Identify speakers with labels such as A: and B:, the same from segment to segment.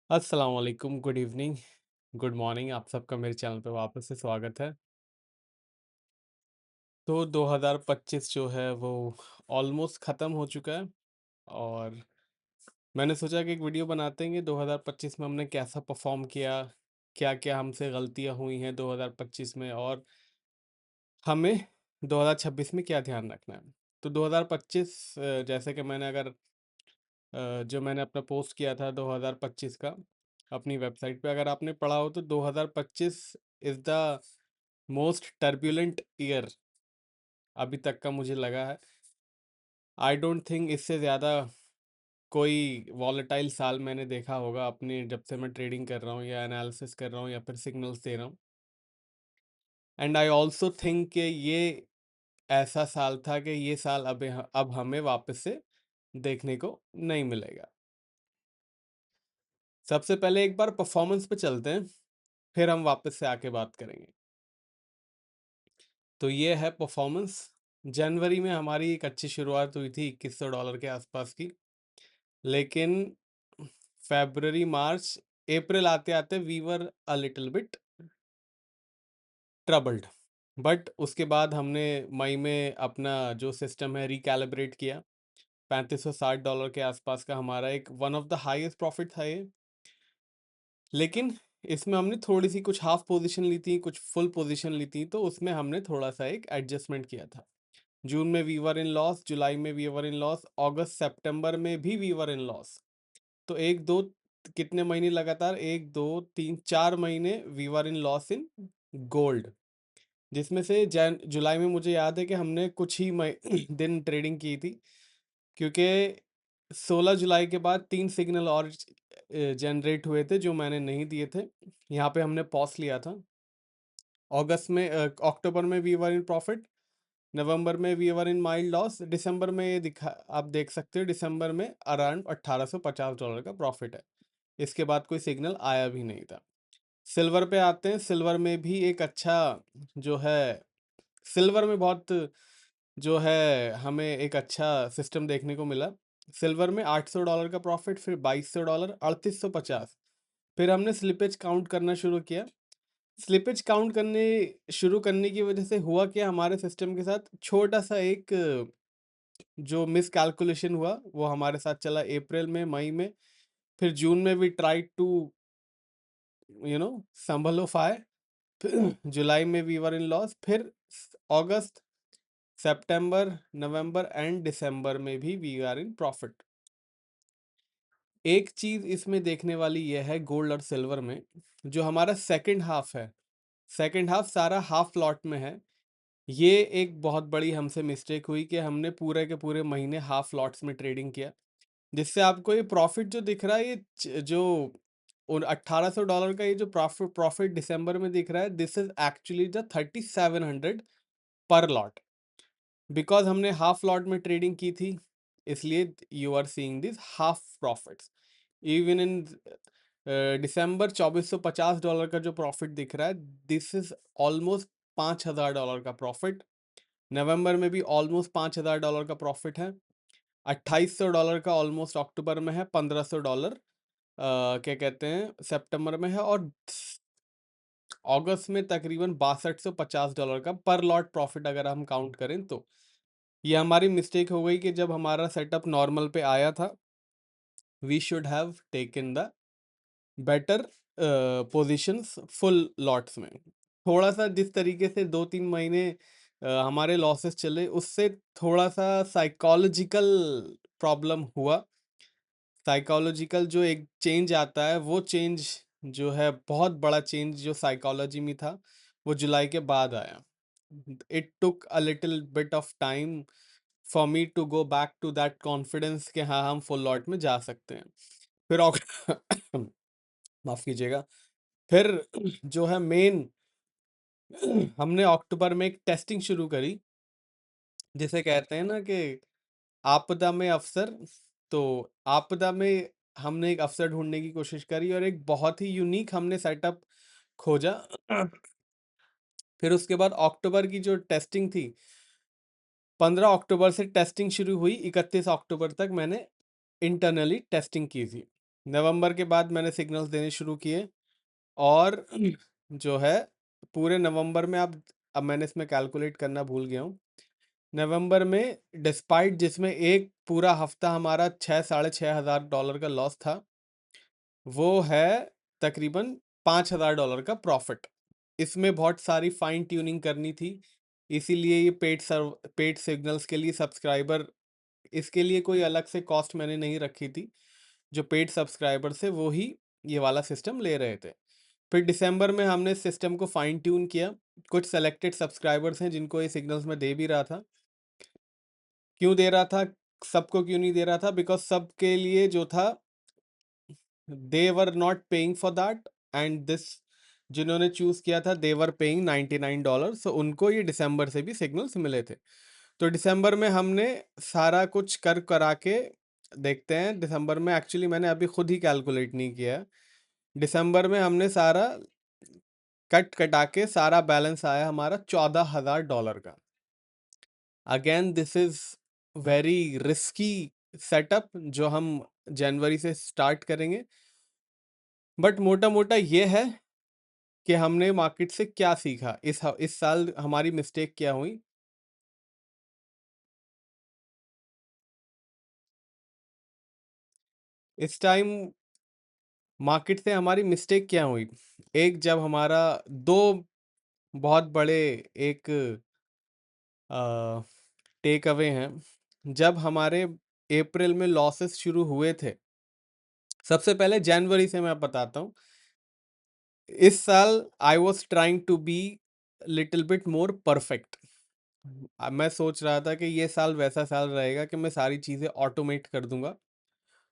A: अस्सलाम वालेकुम, good evening, good morning. आप सबका मेरे चैनल पे वापस से स्वागत है। तो 2025 जो है वो ऑलमोस्ट ख़त्म हो चुका है और मैंने सोचा कि एक वीडियो बनाते हैं कि 2025 में हमने कैसा परफॉर्म किया, क्या-क्या हमसे गलतियाँ हुई हैं 2025 में और हमें 2026 में क्या ध्यान रखना है। तो 2025 जैसे कि जो मैंने अपना पोस्ट किया था 2025 का अपनी वेबसाइट पे, अगर आपने पढ़ा हो तो 2025 is the most turbulent year अभी तक का मुझे लगा है। आई डोंट थिंक इससे ज़्यादा कोई वॉलेटाइल साल मैंने देखा होगा अपनी, जब से मैं ट्रेडिंग कर रहा हूँ या एनालिसिस कर रहा हूँ या फिर सिग्नल्स दे रहा हूँ। एंड आई ऑल्सो थिंक कि ये ऐसा साल था कि ये साल अब हमें वापस से देखने को नहीं मिलेगा। सबसे पहले एक बार परफॉर्मेंस पे चलते हैं, फिर हम वापस से आके बात करेंगे। तो ये है परफॉर्मेंस। जनवरी में हमारी एक अच्छी शुरुआत हुई थी $2100 के आसपास की, लेकिन फरवरी, मार्च, अप्रैल आते-आते we were a little bit troubled. But उसके बाद हमने मई में अपना जो सिस्टम है रिकैलिब्रेट किया। $3560 के आसपास का हमारा एक one of the highest profit था ये। लेकिन इसमें हमने थोड़ी सी कुछ हाफ पोजीशन ली थी, कुछ फुल पोजीशन ली थी, तो उसमें हमने थोड़ा सा एक एडजस्टमेंट किया था। जून में वी वर इन लॉस, जुलाई में वी वर इन लॉस, अगस्त सितंबर में भी वी वर इन लॉस। तो एक दो कितने महीने लगातार, 1 2 3 4 महीने we were in loss in gold, जिसमें से जन जुलाई में मुझे याद है कि हमने कुछ ही दिन ट्रेडिंग की थी, क्योंकि 16 जुलाई के बाद 3 सिग्नल और जनरेट हुए थे जो मैंने नहीं दिए थे। यहाँ पे हमने पॉज लिया था। अक्टूबर में वी वर इन प्रॉफिट, नवंबर में we were in mild loss, दिसंबर में ये दिखा आप देख सकते हो, दिसंबर में अराउंड $1850 का प्रॉफिट है। इसके बाद कोई सिग्नल आया भी नहीं था। सिल्वर पे आते हैं। सिल्वर में भी एक अच्छा जो है सिल्वर में बहुत जो है हमें एक अच्छा सिस्टम देखने को मिला। सिल्वर में $800 का प्रॉफिट, फिर $2200, 3850। फिर हमने स्लिपेज काउंट करना शुरू किया। स्लिपेज काउंट करने शुरू करने की वजह से हुआ क्या, हमारे सिस्टम के साथ छोटा सा एक जो मिस कैलकुलेशन हुआ वो हमारे साथ चला अप्रैल में, मई में, फिर जून में वी ट्राई टू संभलोफाई, फिर जुलाई में वी वर इन लॉस, फिर अगस्त, सितंबर, नवंबर एंड दिसंबर में भी वी आर इन प्रॉफिट। एक चीज इसमें देखने वाली यह है गोल्ड और सिल्वर में, जो हमारा सेकंड हाफ है, सेकंड हाफ सारा हाफ लॉट में है। ये एक बहुत बड़ी हमसे मिस्टेक हुई कि हमने पूरे के पूरे महीने हाफ लॉट्स में ट्रेडिंग किया, जिससे आपको ये प्रॉफिट जो दिख रहा है, ये जो उन $1800 का ये जो प्रॉफिट प्रॉफिट दिसंबर में दिख रहा है, this is actually the 3700 per lot, because हमने हाफ लॉट में ट्रेडिंग की थी, इसलिए you are seeing this half profits. Even in December $2450 का जो प्रॉफिट दिख रहा है, दिस इज ऑलमोस्ट $5000 का प्रॉफिट। नवंबर में भी ऑलमोस्ट $5000 का प्रॉफिट है। $2800 का ऑलमोस्ट अक्टूबर में है, $1500 क्या कहते हैं सितंबर में है, और अगस्त में तकरीबन $6250 का पर लॉट प्रॉफिट अगर हम काउंट करें तो। ये हमारी मिस्टेक हो गई कि जब हमारा सेटअप नॉर्मल पे आया था, we should have taken the better positions full lots में। थोड़ा सा जिस तरीके से 2 3 महीने हमारे लॉसेस चले, उससे थोड़ा सा साइकोलॉजिकल प्रॉब्लम हुआ। साइकोलॉजिकल जो एक चेंज आता है, वो चेंज जो है बहुत बड़ा चेंज जो साइकोलॉजी में था, वो जुलाई के बाद आया। It took a little bit of time for me to go back to that confidence कि हाँ, हम फुल लॉट में जा सकते हैं। फिर माफ कीजिएगा। फिर जो है मेन हमने अक्टूबर में एक टेस्टिंग शुरू करी, जिसे कहते हैं ना कि आपदा में अवसर। तो आपदा में हमने एक अवसर ढूंढने की कोशिश करी और एक बहुत ही यूनिक हमने सेटअप खोजा। फिर उसके बाद अक्टूबर की जो टेस्टिंग थी, 15 अक्टूबर से टेस्टिंग शुरू हुई, 31 अक्टूबर तक मैंने इंटरनली टेस्टिंग की थी। नवंबर के बाद मैंने सिग्नल्स देने शुरू किए, और जो है पूरे नवंबर में, अब मैंने इसमें कैलकुलेट करना भूल गया हूँ। नवंबर में डिस्पाइट जिसमें एक पूरा हफ्ता हमारा 6 साढ़े 6 हज़ार डॉलर का लॉस था, वो है तकरीबन $5,000 का प्रॉफिट। इसमें बहुत सारी फाइन ट्यूनिंग करनी थी, इसीलिए ये पेड सिग्नल्स के लिए सब्सक्राइबर, इसके लिए कोई अलग से कॉस्ट मैंने नहीं रखी थी। जो पेड सब्सक्राइबर थे वो ही ये वाला सिस्टम ले रहे थे। फिर दिसंबर में हमने सिस्टम को फाइन ट्यून किया। कुछ सेलेक्टेड सब्सक्राइबर्स हैं जिनको ये सिग्नल्स में दे भी रहा था। क्यों दे रहा था, सबको क्यों नहीं दे रहा था? बिकॉज सबके लिए जो था, they were not paying for that, and this, जिन्होंने चूज किया था, दे वर पेइंग $99, सो उनको ये दिसंबर से भी सिग्नल्स मिले थे। तो दिसंबर में हमने सारा कुछ कर करा के देखते हैं। दिसंबर में एक्चुअली मैंने अभी खुद ही कैलकुलेट नहीं किया है। दिसंबर में हमने सारा कट कटा के सारा बैलेंस आया हमारा $14,000 का। Again this is very risky setup जो हम जनवरी से स्टार्ट करेंगे, बट मोटा मोटा ये है कि हमने मार्केट से क्या सीखा, इस साल हमारी मिस्टेक क्या हुई। इस टाइम मार्केट से हमारी मिस्टेक क्या हुई? एक, जब हमारा दो बहुत बड़े एक टेक अवे हैं। जब हमारे अप्रैल में लॉसेस शुरू हुए थे, सबसे पहले जनवरी से मैं बताता हूँ। इस साल I was trying to be little bit more perfect. मैं सोच रहा था कि ये साल वैसा साल रहेगा कि मैं सारी चीज़ें ऑटोमेट कर दूंगा,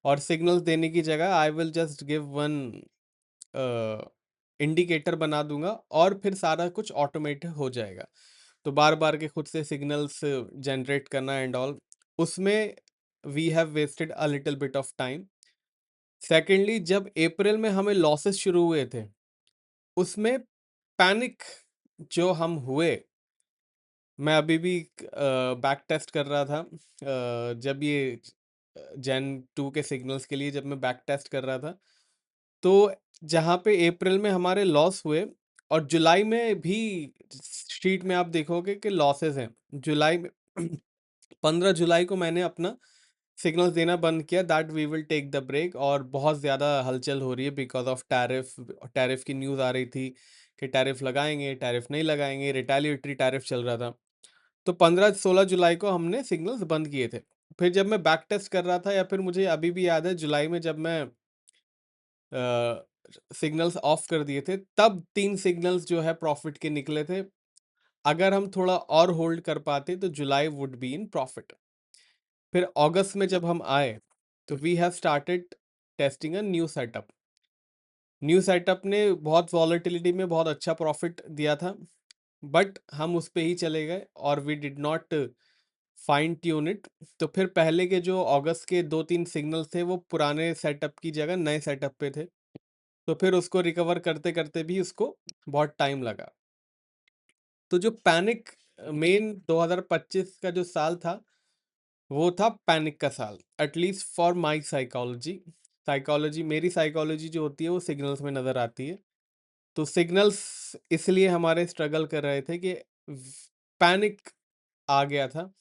A: और सिग्नल्स देने की जगह I will just give one indicator बना दूंगा, और फिर सारा कुछ ऑटोमेट हो जाएगा। तो बार बार के खुद से सिग्नल्स जनरेट करना एंड ऑल, उसमें we have wasted a little bit of time. Secondly, जब अप्रैल में हमें लॉसेस शुरू हुए थे, उसमें पैनिक जो हम हुए, मैं अभी भी बैक टेस्ट कर रहा था। जब ये Gen 2 के सिग्नल्स के लिए जब मैं बैक टेस्ट कर रहा था, तो जहाँ पे अप्रैल में हमारे लॉस हुए, और जुलाई में भी शीट में आप देखोगे कि लॉसेस हैं। जुलाई में 15 जुलाई को मैंने अपना सिग्नल्स देना बंद किया that we will take the break, और बहुत ज़्यादा हलचल हो रही है बिकॉज ऑफ टैरिफ। टैरिफ की न्यूज़ आ रही थी कि टैरिफ लगाएंगे, टैरिफ नहीं लगाएंगे, रिटेलिएटरी टैरिफ चल रहा था। तो 15-16 जुलाई को हमने सिग्नल्स बंद किए थे। फिर जब मैं बैक टेस्ट कर रहा था, या फिर मुझे अभी भी याद है जुलाई में जब मैं सिग्नल्स ऑफ कर दिए थे, तब 3 सिग्नल्स जो है प्रॉफिट के निकले थे। अगर हम थोड़ा और होल्ड कर पाते तो July would be in profit. फिर अगस्त में जब हम आए, तो we have started testing a new setup. New setup ने बहुत वॉलेटिलिटी में बहुत अच्छा प्रॉफिट दिया था, बट हम उस पे ही चले गए और we did not fine tune it. तो फिर पहले के जो अगस्त के 2-3 सिग्नल्स थे, वो पुराने सेटअप की जगह नए सेटअप पे थे। तो फिर उसको रिकवर करते करते भी उसको बहुत टाइम लगा। तो जो पैनिक, मेन 2025 का जो साल था, वो था पैनिक का साल, एटलीस्ट फॉर माई साइकोलॉजी। मेरी साइकोलॉजी जो होती है वो सिग्नल्स में नज़र आती है। तो सिग्नल्स इसलिए हमारे स्ट्रगल कर रहे थे कि पैनिक आ गया था।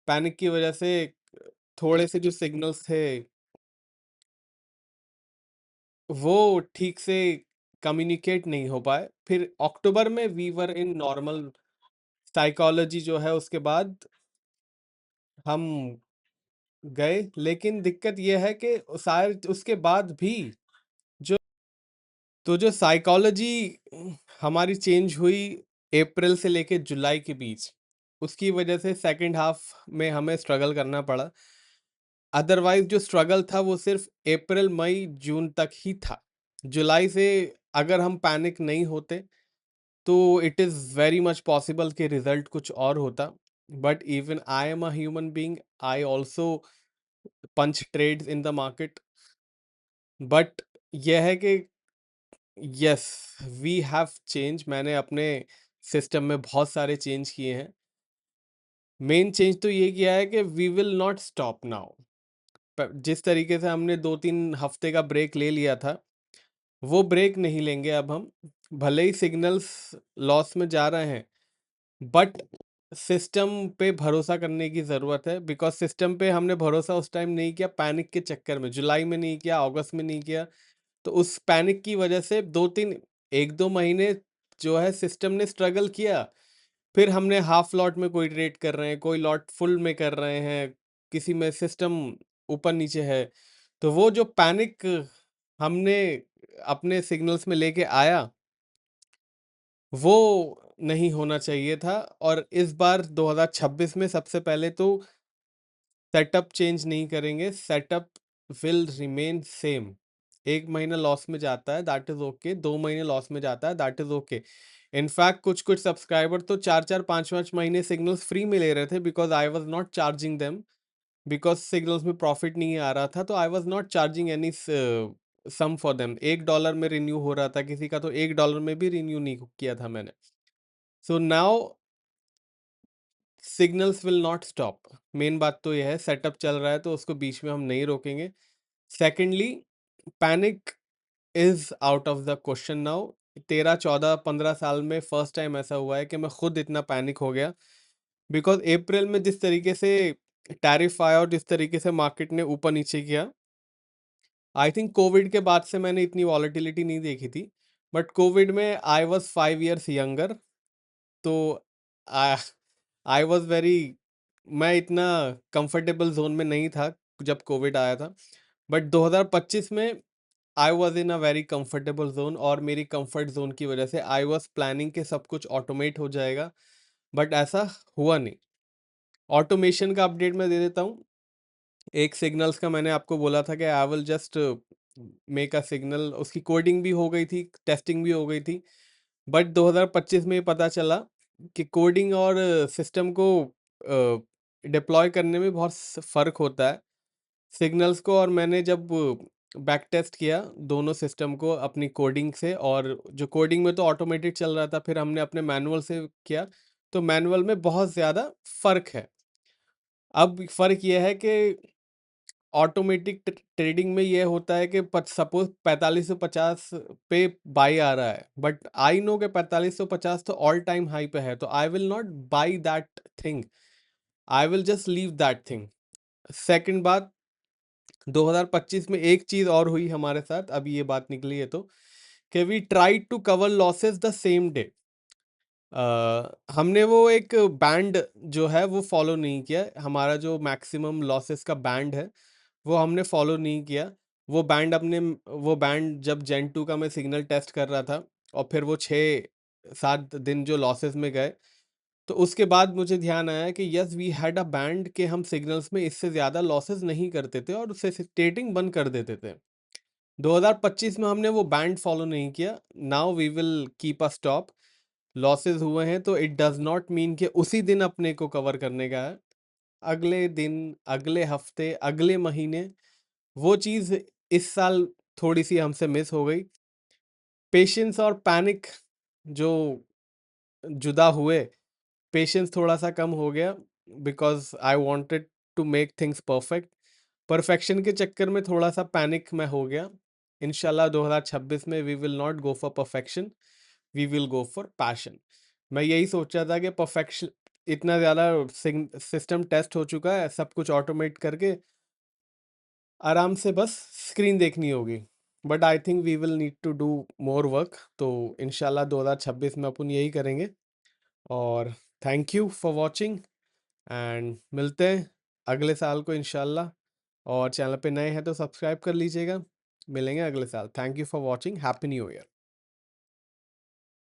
A: पैनिक की वजह से थोड़े से जो सिग्नल्स थे, वो ठीक से कम्युनिकेट नहीं हो पाए। फिर अक्टूबर में we were in normal psychology जो है, उसके बाद हम गए। लेकिन दिक्कत ये है कि शायद उसके बाद भी जो, तो जो साइकोलॉजी हमारी चेंज हुई अप्रैल से लेके जुलाई के बीच, उसकी वजह से सेकंड हाफ में हमें स्ट्रगल करना पड़ा। अदरवाइज जो स्ट्रगल था वो सिर्फ अप्रैल मई जून तक ही था। जुलाई से अगर हम पैनिक नहीं होते, तो it is very much possible कि रिजल्ट कुछ और होता। But even I am a human being, I also punch trades in the market. But यह है कि यस, वी हैव चेंज। मैंने अपने सिस्टम में बहुत सारे चेंज किए हैं। मेन चेंज तो ये किया है कि we will not stop now. जिस तरीके से हमने 2-3 हफ्ते का ब्रेक ले लिया था, वो ब्रेक नहीं लेंगे अब हम। भले ही सिग्नल्स लॉस में जा रहे हैं, बट सिस्टम पे भरोसा करने की ज़रूरत है, बिकॉज़ सिस्टम पे हमने भरोसा उस टाइम नहीं किया, पैनिक के चक्कर में। जुलाई में नहीं किया, अगस्त में नहीं किया, तो उस पैनिक की वजह से 2-3 1-2 महीने जो है सिस्टम ने स्ट्रगल किया। फिर हमने हाफ लॉट में कोई ट्रेड कर रहे हैं, कोई लॉट फुल में कर रहे हैं, किसी में सिस्टम ऊपर-नीचे है। तो वो जो पैनिक हमने अपने सिग्नल्स में लेके आया, वो नहीं होना चाहिए था। और इस बार 2026 में सबसे पहले तो सेटअप चेंज नहीं करेंगे, सेटअप विल रिमेन सेम। 1 महीना लॉस में जाता है, दैट इज़ ओके, 2 महीने लॉस में जाता है, दैट इज़ ओके। इनफैक्ट कुछ-कुछ सब्सक्राइबर तो 4-4 5-5 महीने सिग्नल्स फ्री में ले रहे थे, because I was not charging them, because signals में प्रॉफिट नहीं आ रहा था, तो I was not charging any sum for them. $1 में रिन्यू हो रहा था, किसी का तो $1 में भी रिन्यू नहीं किया था मैंने। So now signals will not stop. Main बात तो ये है, सेटअप चल रहा है तो उसको बीच में हम नहीं रोकेंगे। Secondly, panic is out of the question now. 13, 14, 15 साल में फर्स्ट टाइम ऐसा हुआ है कि मैं खुद इतना पैनिक हो गया, बिकॉज अप्रैल में जिस तरीके से टैरिफ आया और जिस तरीके से मार्केट ने ऊपर नीचे किया, आई थिंक कोविड के बाद से मैंने इतनी वॉलेटिलिटी नहीं देखी थी। बट कोविड में आई वॉज 5 years यंगर, तो आई वॉज वेरी, मैं इतना कंफर्टेबल जोन में नहीं था जब कोविड आया था। बट 2025 में I was in a very comfortable zone, और मेरी कंफर्ट जोन की वजह से आई वॉज प्लानिंग के सब कुछ ऑटोमेट हो जाएगा, बट ऐसा हुआ नहीं। ऑटोमेशन का अपडेट मैं दे देता हूँ। एक सिग्नल्स का मैंने आपको बोला था कि I will just make a signal, उसकी कोडिंग भी हो गई थी, टेस्टिंग भी हो गई थी। बट 2025 में पता चला कि कोडिंग और सिस्टम को डिप्लॉय करने में बहुत फ़र्क होता है सिग्नल्स को। और मैंने जब बैक टेस्ट किया दोनों सिस्टम को अपनी कोडिंग से, और जो कोडिंग में तो ऑटोमेटेड चल रहा था, फिर हमने अपने मैनुअल से किया, तो मैनुअल में बहुत ज़्यादा फ़र्क है। अब फ़र्क ये है कि ऑटोमेटिक ट्रेडिंग में ये होता है कि सपोज 4550 पे बाई आ रहा है, बट आई नो कि 4550 तो ऑल टाइम हाई पे है, तो I will not by that thing, I will just leave that thing. Second बात, 2025 में एक चीज और हुई हमारे साथ, अभी ये बात निकली है तो, कि we try to cover losses the same day. हमने वो एक बैंड जो है वो फॉलो नहीं किया, हमारा जो मैक्सिमम लॉसेस का बैंड है वो हमने फॉलो नहीं किया। वो बैंड जब जेन 2 का मैं सिग्नल टेस्ट कर रहा था, और फिर वो 6-7 दिन जो लॉसेस में गए, तो उसके बाद मुझे ध्यान आया कि yes we had a band, के हम सिग्नल्स में इससे ज़्यादा लॉसेस नहीं करते थे और उससे ट्रेडिंग बंद कर देते थे। 2025 में हमने वो बैंड फॉलो नहीं किया। Now we will keep a stop. Losses हुए हैं तो इट डज नॉट मीन कि उसी दिन अपने को कवर करने का है। अगले दिन, अगले हफ्ते, अगले महीने, वो चीज़ इस साल थोड़ी सी हमसे मिस हो गई। पेशेंस और पैनिक जो जुदा हुए, पेशेंस थोड़ा सा कम हो गया, because I wanted to make things perfect. Perfection के चक्कर में थोड़ा सा पैनिक में हो गया। इंशाल्लाह 2026 में we will not go for perfection, we will go for passion. मैं यही सोचा था कि परफेक्शन, इतना ज़्यादा सिस्टम टेस्ट हो चुका है, सब कुछ ऑटोमेट करके आराम से बस स्क्रीन देखनी होगी। But I think we will need to do more work, तो इंशाल्लाह 2026 में अपन यही करेंगे। और thank you for watching, and मिलते हैं अगले साल को इंशाल्लाह। और चैनल पे नए हैं तो सब्सक्राइब कर लीजिएगा। मिलेंगे अगले साल। Thank you for watching. Happy new year.